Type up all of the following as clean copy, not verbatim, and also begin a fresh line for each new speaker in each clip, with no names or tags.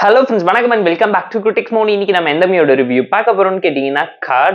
Hello friends, வணக்கம் and welcome back to Critics Mode. இன்னைக்கு நம்ம எந்த மூவியோட ரிவ்யூ பார்க்க போறோம்னு கேட்டீங்கன்னா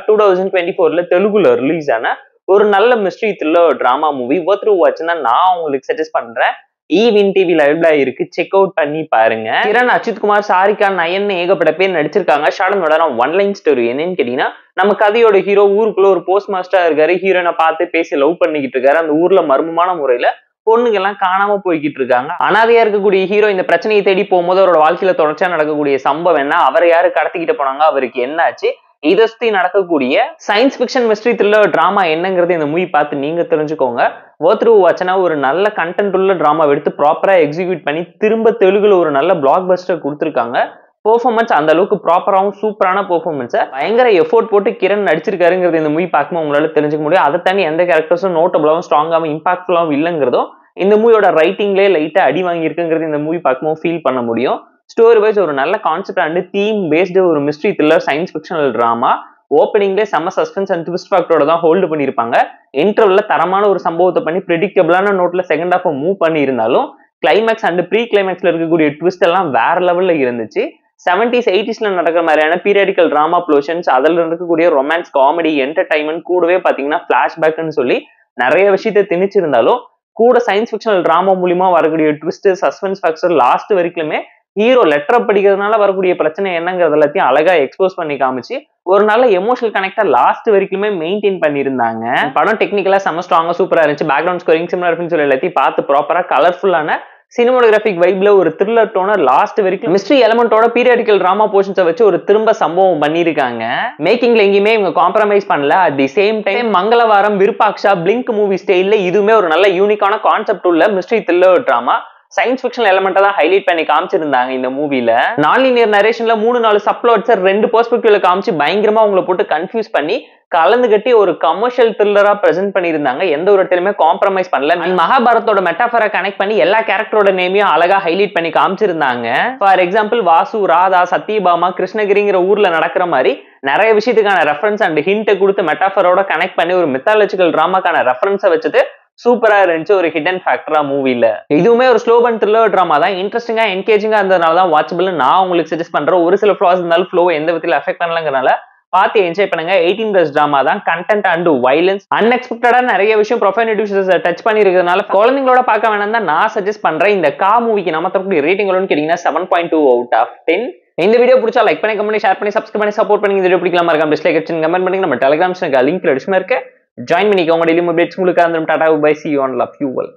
2024ல தெலுங்குல ரிலீஸ் ஆன ஒரு நல்ல mystery thriller drama movie worth to watch தான் நான் உங்களுக்கு சஜஸ்ட் பண்றேன். ஈவின் டிவி லைவ்ல இருக்கு, செக் அவுட் பண்ணி பாருங்க. கிரண், அஜித் குமார், சாரிகா, நயன் ஏகப்பட்ட பேர் நடிச்சிருக்காங்க. ஷார்டன் ஒன் லைன் ஸ்டோரி என்னன்னு கேட்டீங்கன்னா, நம்ம கதையோட ஹீரோ ஊருக்குள்ள ஒரு போஸ்ட் மாஸ்டரா இருக்காரு. ஹீரோனை பார்த்து பேசி லவ் பண்ணிக்கிட்டு இருக்காரு. அந்த ஊர்ல மர்மமான முறையில பொண்ணுங்க எல்லாம் காணாம போய்கிட்டு இருக்காங்க. அனாதையா இருக்கக்கூடிய ஹீரோ இந்த பிரச்சனையை தேடி போகும்போது அவரோட வாழ்க்கையில தொடர்ச்சியா நடக்கக்கூடிய சம்பவம் என்ன, அவரை யாரு கடத்திக்கிட்டு போனாங்க, அவருக்கு என்ன ஆச்சு, இதை சுத்தி நடக்கக்கூடிய science fiction mystery thriller drama என்னங்கிறது இந்த மூவி பார்த்து நீங்க தெரிஞ்சுக்கோங்க. ஒர்த் டு வாட்ச்னா ஒரு நல்ல கண்டென்ட் உள்ள டிராமா எடுத்து ப்ராப்பரா எக்ஸிக்யூட் பண்ணி திரும்ப தெலுங்குல ஒரு நல்ல பிளாக் பஸ்டர் கொடுத்துருக்காங்க. பெர்ஃபார்மன்ஸ் அந்த அளவுக்கு ப்ராப்பராகவும் சூப்பரான பெர்ஃபார்மன்ஸை பயங்கர எஃபோர்ட் போட்டு கிரண் நடிச்சிருக்காருங்கிறது இந்த மூவி பார்க்கும்போது உங்களால தெரிஞ்சுக்க முடியும். அதை தாண்டி எந்த கேரக்டர்ஸும் நோட்டபிளாகவும் ஸ்ட்ராங்காகவும் இம்பாக்ட்ஃபுல்லாகவும் இல்லைங்கிறதும் இந்த மூவியோட ரைட்டிங்லேயே லைட்டாக அடி வாங்கியிருக்குங்கிறது இந்த மூவி பார்க்கும்போது ஃபீல் பண்ண முடியும். ஸ்டோரி வைஸ் ஒரு நல்ல கான்செப்ட் அண்ட் தீம் பேஸ்டு ஒரு mystery thriller science fictional drama. ஓப்பனிங்லேயே செம்ம சஸ்பென்ஸ் அண்ட் ட்விஸ்ட் ஃபேக்டரோட தான் ஹோல்டு பண்ணியிருப்பாங்க. இன்டர்வல்ல தரமான ஒரு சம்பவத்தை பண்ணி ப்ரெடிக்டபிளான நோட்ல செகண்ட் ஹாஃப் மூவ் பண்ணி இருந்தாலும் கிளைமேக்ஸ் அண்ட் ப்ரீ கிளைமேக்ஸ்ல இருக்கக்கூடிய ட்விஸ்ட் எல்லாம் வேற லெவல்ல இருந்துச்சு. 70s 80sல நடக்கிற மாதிரியான பீரியாடிக்கல் டிராமா ப்ளோஷன்ஸ், அதில் இருக்கக்கூடிய ரொமான்ஸ், காமெடி, என்டர்டைன்மெண்ட் கூடவே பார்த்தீங்கன்னா ஃபிளாஷ்பேக்னு சொல்லி நிறைய விஷயத்தை திணிச்சிருந்தாலும் கூட சயின்ஸ் ஃபிக்ஷனல் டிராமா மூலியமா வரக்கூடிய ட்விஸ்ட், சஸ்பென்ஸ் ஃபேக்டர் லாஸ்ட் வரைக்குமே ஹீரோ லெட்டர் படிக்கிறதுனால வரக்கூடிய பிரச்சனை என்னங்கிறது எல்லாத்தையும் அழகா எக்ஸ்போஸ் பண்ணி காமிச்சு ஒரு நல்ல எமோஷனல் கனெக்டா லாஸ்ட் வரைக்குமே மெயின்டைன் பண்ணியிருந்தாங்க. படம் டெக்னிக்கலா செம ஸ்ட்ராங்கா சூப்பரா இருந்துச்சு. பேக்ரவுண்ட் ஸ்கோரிங் சிமிலர் சொல்லி எல்லாத்தையும் பார்த்து ப்ராப்பரா கலர்ஃபுல்லான சினிமோகிராபிக் வைப்ல ஒரு த்ரில்லர் டோனர் லாஸ்ட் வரைக்கும் மிஸ்ட்ரி எலமெண்டோட பீரியாடிக்கல் டிராமா போர்ஷன்ஸை வச்சு ஒரு திரும்ப சம்பவம் பண்ணியிருக்காங்க. மேக்கிங்ல எங்கேயுமே இவங்க காம்ப்ரமைஸ் பண்ணல. At the same time Mangalavaaram, Virupaksha, blink movie ஸ்டைல்ல இதுவுமே ஒரு நல்ல யூனிக்கான கான்செப்ட் உள்ள mystery thriller drama science fiction எலமெண்ட்டை தான் ஹைலைட் பண்ணி காமிச்சிருந்தாங்க இந்த மூவில. நான் லீனியர் நரேஷன்ல 3-4 சப்ளாட்ஸ் 2 பெர்ஸ்பெக்டிவ்ல காமிச்சு பயங்கரமா உங்களை போட்டு கன்ஃபியூஸ் பண்ணி கலந்து கட்டி ஒரு கமர்ஷியல் த்ரில்லரா பிரசென்ட் பண்ணியிருந்தாங்க. எந்த ஒரு இடத்துலயுமே காம்ப்ரமைஸ் பண்ணல. மகாபாரத்தோட மெட்டாஃபரை கனெக்ட் பண்ணி எல்லா கேரக்டரோட நேமையும் அழகா ஹைலைட் பண்ணி காமிச்சிருந்தாங்க. ஃபார் எக்ஸாம்பிள் வாசு, ராதா, சத்யபாமா, கிருஷ்ணகிரிங்கிற ஊர்ல நடக்கிற மாதிரி நிறைய விஷயத்துக்கான ரெஃபரன்ஸ் அண்ட் ஹிண்ட் கொடுத்து மெட்டாஃபரோட கனெக்ட் பண்ணி ஒரு மித்தாலஜிக்கல் டிராமாக்கான ரெஃபரன்ஸை வச்சுட்டு சூப்பரா இருந்துச்சு ஒரு ஹிடன் ஃபேக்டரா மூவில. இதுவுமே ஒரு ஸ்லோ அண்ட் த்ரில்லர் டிராமா தான். இன்ட்ரெஸ்டிங்கா என்கேஜிங்கா இருந்ததுனால தான் வாட்சபிள் நான் உங்களுக்கு சஜஸ்ட் பண்றேன். ஒரு சில ஃபிளாஸ் இருந்தாலும் ஃப்ளோ எந்த விதத்துல அஃபெக்ட் பண்ணலங்கிறனால பார்த்து என்ஜாய் பண்ணுங்க. 18+ டிராமா தான். கண்டென்ட் அண்ட் வைலன்ஸ் அன்எக்ஸ்பெக்டடா நிறைய விஷயம் ப்ரொஃபைனிட்டி டச் பண்ணி இருக்கிறதுனால குழந்தைங்களோட பார்க்க வேணாம் தான் நான் சஜஸ்ட் பண்றேன். இந்த கா மூவிக்கு நம்ம தரக்கூடிய ரேட்டிங் கேட்டீங்கன்னா 7.2 out of 10. இந்த வீடியோ பிடிச்சா லைக் பண்ணி, கமெண்ட், ஷேர் பண்ணி, சப்ஸ்கிரைப் பண்ணி சப்போர்ட் பண்ணி. இந்த வீடியோ பிடிக்கலாமா இருக்காம டிஸ்லைக் அடிச்சு கமெண்ட் பண்ணுங்க. நம்ம டெலிகிராம் லிங்க் டிஸ்கிரிப்ஷன்ல இருக்கு, ஜாயின் பண்ணிக்கோங்க. டெய்லி அப்டேட்ஸ் உங்களுக்கு அந்த tata bye, see you on love you all.